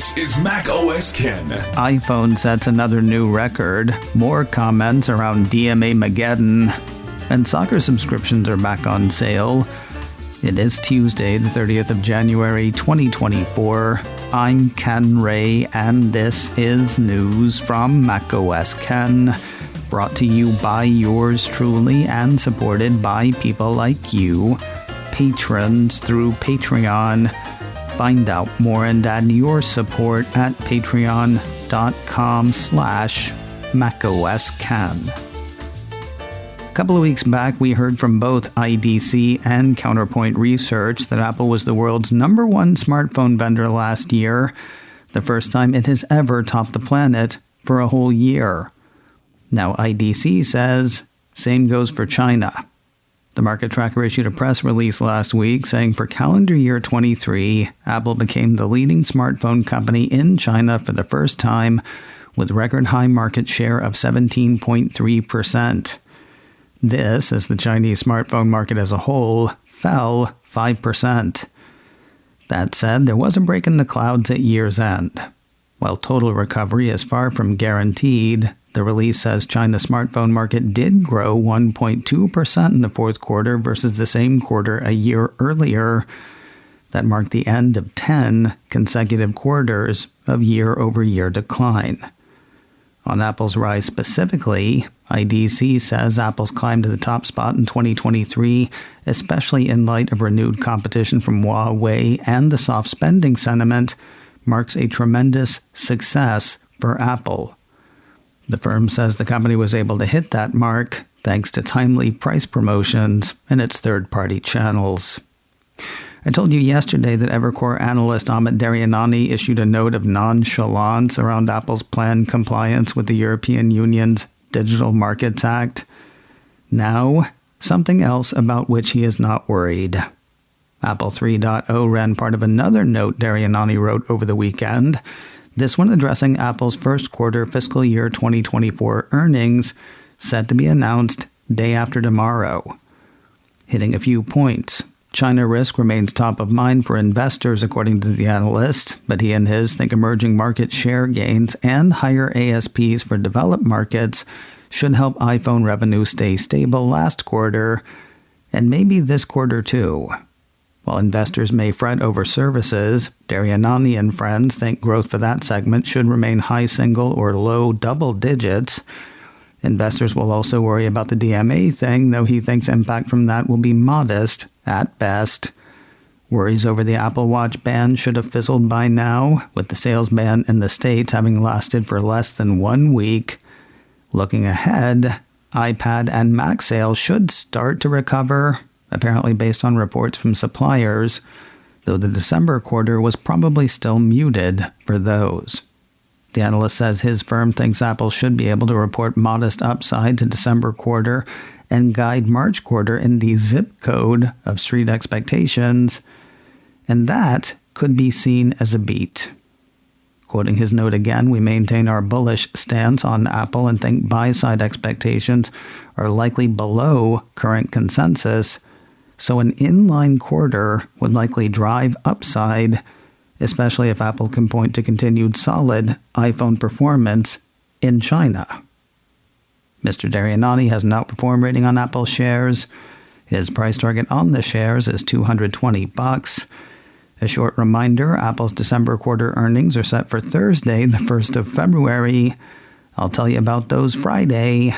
This is macOS Ken. iPhone sets another new record, more comments around DMA Mageddon, and soccer subscriptions are back on sale. It is Tuesday, the 30th of January, 2024. I'm Ken Ray, and this is news from macOS Ken, brought to you by yours truly and supported by people like you, patrons through Patreon. Find out more and add your support at patreon.com/macOSCan. A couple of weeks back, we heard from both IDC and Counterpoint Research that Apple was the world's #1 smartphone vendor last year, the first time it has ever topped the planet for a whole year. Now IDC says, same goes for China. The market tracker issued a press release last week saying for calendar year 23, Apple became the leading smartphone company in China for the first time with record high market share of 17.3%. This, as the Chinese smartphone market as a whole, fell 5%. That said, there was a break in the clouds at year's end. While total recovery is far from guaranteed, the release says China's smartphone market did grow 1.2% in the fourth quarter versus the same quarter a year earlier. That marked the end of 10 consecutive quarters of year-over-year decline. On Apple's rise specifically, IDC says Apple's climb to the top spot in 2023, especially in light of renewed competition from Huawei and the soft spending sentiment, marks a tremendous success for Apple. The firm says the company was able to hit that mark thanks to timely price promotions in its third-party channels. I told you yesterday that Evercore analyst Amit Daryanani issued a note of nonchalance around Apple's planned compliance with the European Union's Digital Markets Act. Now, something else about which he is not worried. Apple 3.0 ran part of another note Daryanani wrote over the weekend, this one addressing Apple's first quarter fiscal year 2024 earnings, set to be announced day after tomorrow. Hitting a few points. China risk remains top of mind for investors, according to the analyst, but he and his think emerging market share gains and higher ASPs for developed markets should help iPhone revenue stay stable last quarter, and maybe this quarter too. While investors may fret over services, Daryanani and friends think growth for that segment should remain high single or low double digits. Investors will also worry about the DMA thing, though he thinks impact from that will be modest at best. Worries over the Apple Watch ban should have fizzled by now, with the sales ban in the States having lasted for less than 1 week. Looking ahead, iPad and Mac sales should start to recover, apparently based on reports from suppliers, though the December quarter was probably still muted for those. The analyst says his firm thinks Apple should be able to report modest upside to December quarter and guide March quarter in the zip code of street expectations, and that could be seen as a beat. Quoting his note again, we maintain our bullish stance on Apple and think buy-side expectations are likely below current consensus, so an inline quarter would likely drive upside, especially if Apple can point to continued solid iPhone performance in China. Mr. Daryanani has an outperform rating on Apple shares. His price target on the shares is $220. A short reminder, Apple's December quarter earnings are set for Thursday, the 1st of February. I'll tell you about those Friday,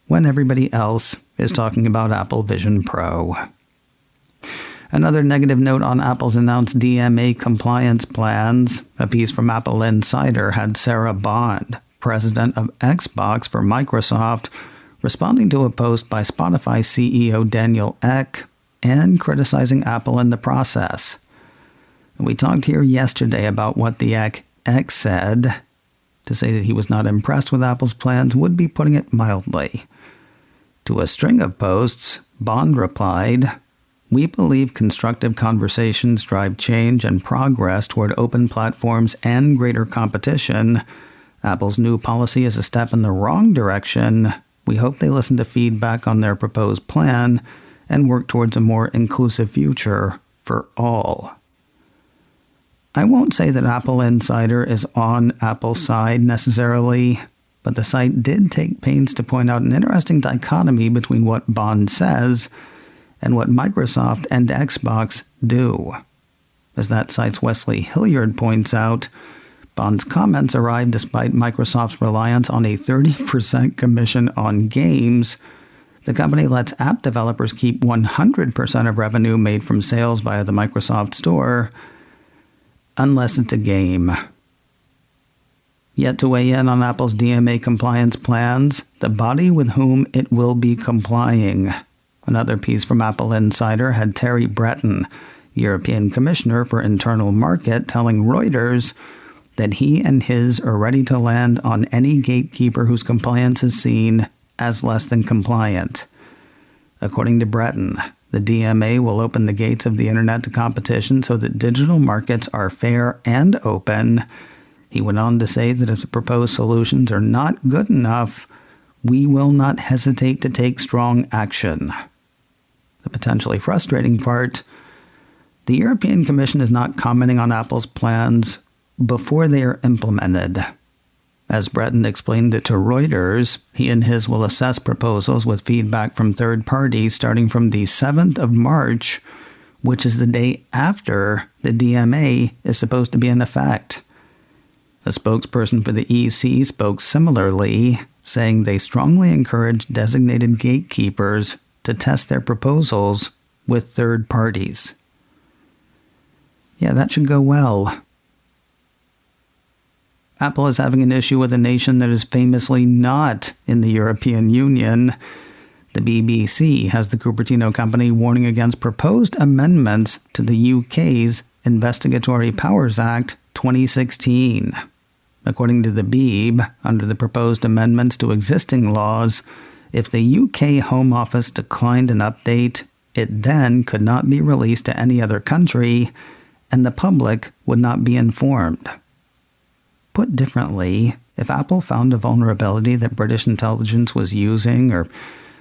when everybody else is talking about Apple Vision Pro. Another negative note on Apple's announced DMA compliance plans. A piece from Apple Insider had Sarah Bond, president of Xbox for Microsoft, responding to a post by Spotify CEO Daniel Ek and criticizing Apple in the process. We talked here yesterday about what the Ek said. To say that he was not impressed with Apple's plans would be putting it mildly. To a string of posts, Bond replied, "We believe constructive conversations drive change and progress toward open platforms and greater competition. Apple's new policy is a step in the wrong direction. We hope they listen to feedback on their proposed plan and work towards a more inclusive future for all." I won't say that Apple Insider is on Apple's side necessarily, but the site did take pains to point out an interesting dichotomy between what Bond says and what Microsoft and Xbox do. As that site's Wesley Hilliard points out, Bond's comments arrived despite Microsoft's reliance on a 30% commission on games. The company lets app developers keep 100% of revenue made from sales via the Microsoft Store, unless it's a game. Yet to weigh in on Apple's DMA compliance plans, the body with whom it will be complying. Another piece from Apple Insider had Terry Breton, European Commissioner for Internal Market, telling Reuters that he and his are ready to land on any gatekeeper whose compliance is seen as less than compliant. According to Breton, the DMA will open the gates of the internet to competition so that digital markets are fair and open. He went on to say that if the proposed solutions are not good enough, we will not hesitate to take strong action. The potentially frustrating part, the European Commission is not commenting on Apple's plans before they are implemented. As Breton explained it to Reuters, he and his will assess proposals with feedback from third parties starting from the 7th of March, which is the day after the DMA is supposed to be in effect. A spokesperson for the EC spoke similarly, saying they strongly encourage designated gatekeepers to test their proposals with third parties. Yeah, that should go well. Apple is having an issue with a nation that is famously not in the European Union. The BBC has the Cupertino company warning against proposed amendments to the UK's Investigatory Powers Act 2016. According to the Beeb, under the proposed amendments to existing laws, if the UK Home Office declined an update, it then could not be released to any other country, and the public would not be informed. Put differently, if Apple found a vulnerability that British intelligence was using, or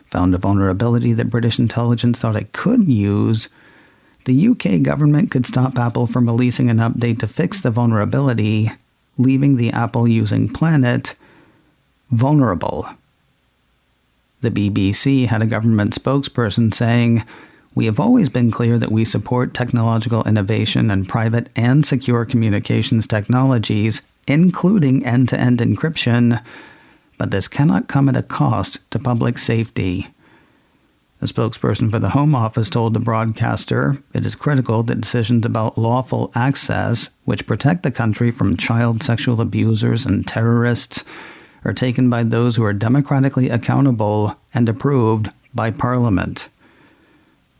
found a vulnerability that British intelligence thought it could use, the UK government could stop Apple from releasing an update to fix the vulnerability, leaving the Apple-using planet vulnerable. The BBC had a government spokesperson saying, "We have always been clear that we support technological innovation and private and secure communications technologies, including end-to-end encryption, but this cannot come at a cost to public safety." A spokesperson for the Home Office told the broadcaster it is critical that decisions about lawful access, which protect the country from child sexual abusers and terrorists, are taken by those who are democratically accountable and approved by Parliament.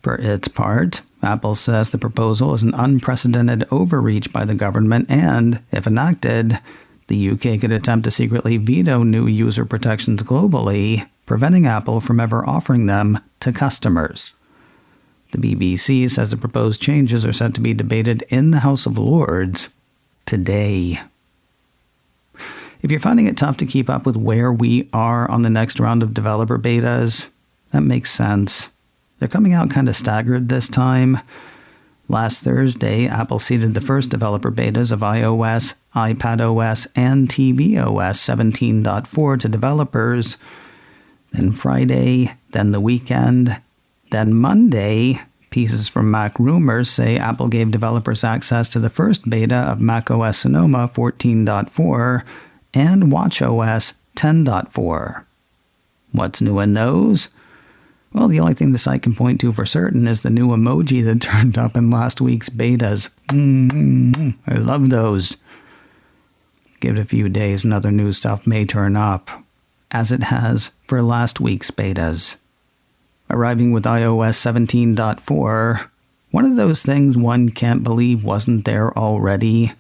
For its part, Apple says the proposal is an unprecedented overreach by the government and, if enacted, the UK could attempt to secretly veto new user protections globally, preventing Apple from ever offering them to customers. The BBC says the proposed changes are set to be debated in the House of Lords today. If you're finding it tough to keep up with where we are on the next round of developer betas, that makes sense. They're coming out kind of staggered this time. Last Thursday, Apple seeded the first developer betas of iOS, iPadOS, and tvOS 17.4 to developers. Then Friday, then the weekend, then Monday, pieces from Mac Rumors say Apple gave developers access to the first beta of macOS Sonoma 14.4 and watchOS 10.4. What's new in those? Well, the only thing the site can point to for certain is the new emoji that turned up in last week's betas. I love those. Give it a few days and other new stuff may turn up, as it has for last week's betas. Arriving with iOS 17.4, one of those things one can't believe wasn't there already.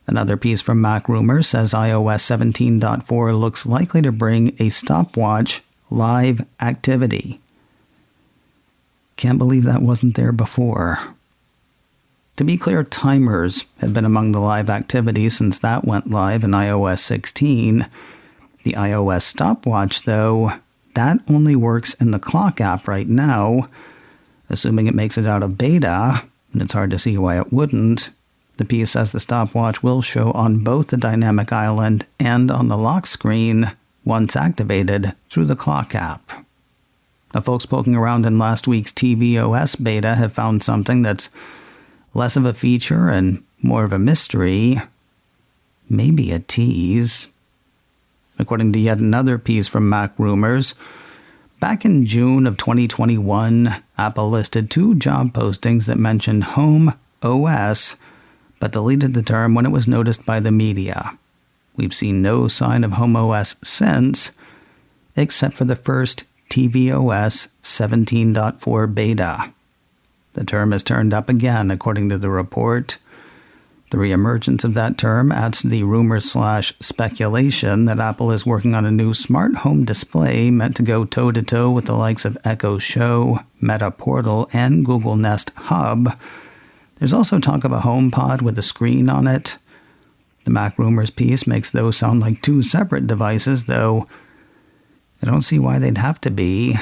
Another piece from Mac Rumors says iOS 17.4 looks likely to bring a Stopwatch live activity. Can't believe that wasn't there before. To be clear, timers have been among the live activities since that went live in iOS 16. The iOS Stopwatch, though, that only works in the Clock app right now. Assuming it makes it out of beta, and it's hard to see why it wouldn't, The piece says the stopwatch will show on both the dynamic island and on the lock screen once activated through the clock app. Now, folks poking around in last week's tvOS beta have found something that's less of a feature and more of a mystery. Maybe a tease. According to yet another piece from Mac Rumors, back in June of 2021, Apple listed 2 job postings that mentioned homeOS, but deleted the term when it was noticed by the media. We've seen no sign of homeOS since, except for the first tvOS 17.4 beta. The term has turned up again, according to the report. The reemergence of that term adds to the rumor/speculation that Apple is working on a new smart home display meant to go toe-to-toe with the likes of Echo Show, Meta Portal, and Google Nest Hub. There's also talk of a HomePod with a screen on it. The Mac Rumors piece makes those sound like 2 separate devices, though I don't see why they'd have to be.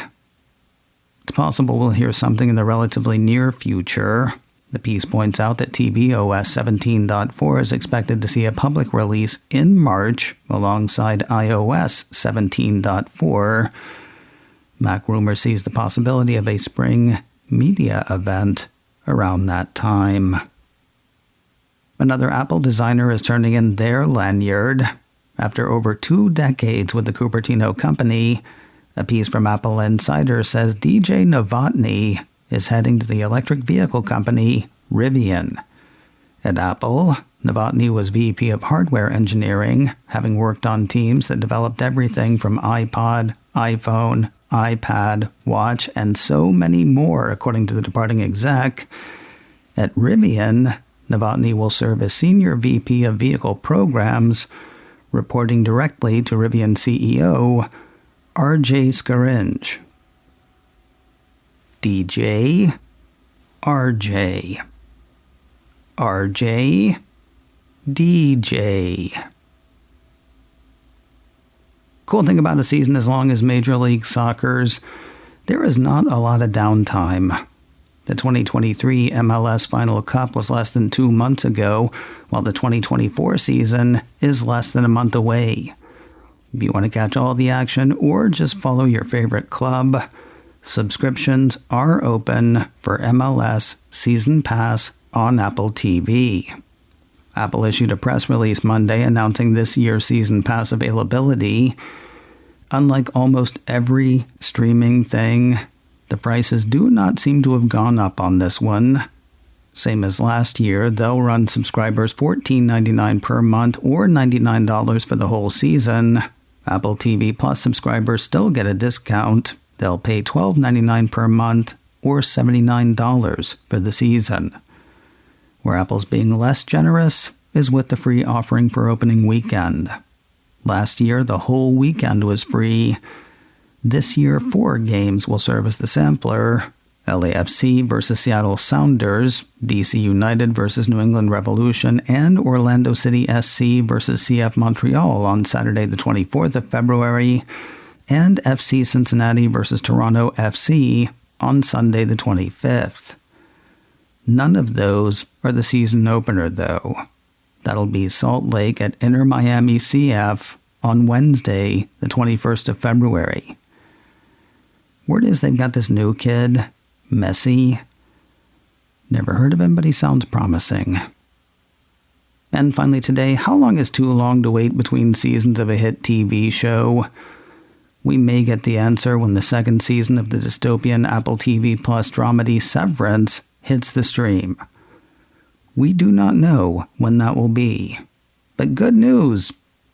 It's possible we'll hear something in the relatively near future. The piece points out that tvOS 17.4 is expected to see a public release in March alongside iOS 17.4. Mac Rumor sees the possibility of a spring media event around that time. Another Apple designer is turning in their lanyard. After over 2 decades with the Cupertino company, a piece from Apple Insider says DJ Novotny is heading to the electric vehicle company Rivian. At Apple, Novotny was VP of hardware engineering, having worked on teams that developed everything from iPod, iPhone, iPad, watch, and so many more, according to the departing exec. At Rivian, Novotny will serve as Senior VP of Vehicle Programs, reporting directly to Rivian CEO RJ Scaringe. DJ, RJ. RJ, DJ. Cool thing about a season as long as Major League Soccer's, there is not a lot of downtime. The 2023 MLS Final Cup was less than 2 months ago, while the 2024 season is less than a month away. If you want to catch all the action or just follow your favorite club, subscriptions are open for MLS Season Pass on Apple TV. Apple issued a press release Monday announcing this year's Season Pass availability. Unlike almost every streaming thing, the prices do not seem to have gone up on this one. Same as last year, they'll run subscribers $14.99 per month or $99 for the whole season. Apple TV Plus subscribers still get a discount. They'll pay $12.99 per month or $79 for the season. Where Apple's being less generous is with the free offering for opening weekend. Last year, the whole weekend was free. This year, 4 games will serve as the sampler. LAFC versus Seattle Sounders, DC United versus New England Revolution, and Orlando City SC versus CF Montreal on Saturday the 24th of February, and FC Cincinnati versus Toronto FC on Sunday the 25th. None of those are the season opener, though. That'll be Salt Lake at Inter Miami CF on Wednesday the 21st of February. Word is they've got this new kid, Messi. Never heard of him, but he sounds promising. And finally today, how long is too long to wait between seasons of a hit TV show? We may get the answer when the second season of the dystopian Apple TV Plus dramedy Severance hits the stream. We do not know when that will be. But good news,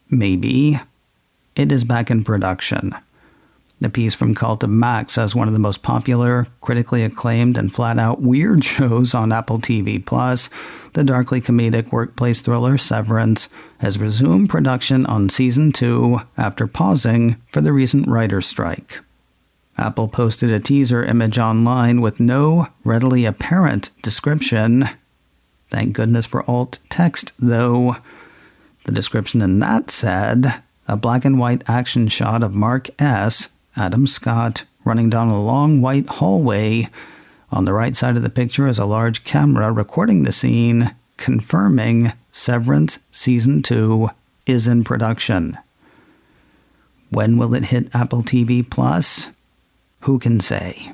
maybe. It is back in production. The piece from Cult of Mac says one of the most popular, critically acclaimed, and flat-out weird shows on Apple TV Plus, the darkly comedic workplace thriller Severance, has resumed production on Season 2 after pausing for the recent writer's strike. Apple posted a teaser image online with no readily apparent description. Thank goodness for alt text, though. The description in that said, a black and white action shot of Mark S., Adam Scott, running down a long white hallway. On the right side of the picture is a large camera recording the scene, confirming Severance Season 2 is in production. When will it hit Apple TV Plus? Who can say?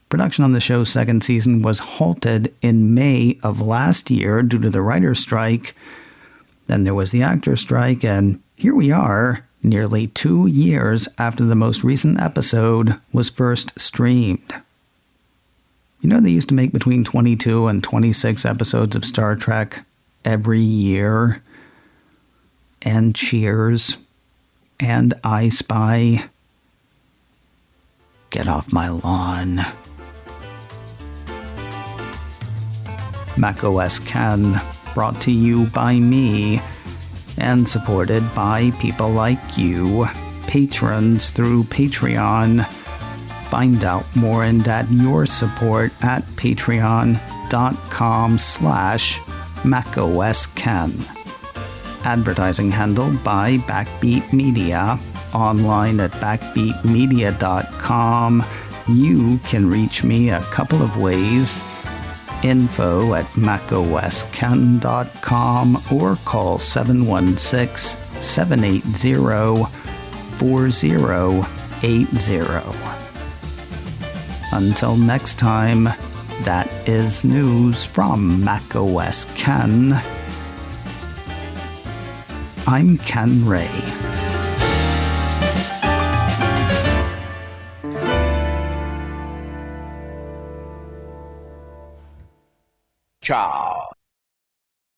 Production on the show's second season was halted in May of last year due to the writer's strike. Then there was the actor's strike, and here we are, nearly 2 years after the most recent episode was first streamed. You know, they used to make between 22 and 26 episodes of Star Trek every year. And Cheers. And I Spy. Get off my lawn. macOS Ken, brought to you by me and supported by people like you, patrons through Patreon. Find out more and add your support at patreon.com/macOSKen. Advertising handled by Backbeat Media. Online at backbeatmedia.com. You can reach me a couple of ways. info@macosken.com or call 716-780-4080. Until next time, that is news from macOS Ken. I'm Ken Ray. Ciao.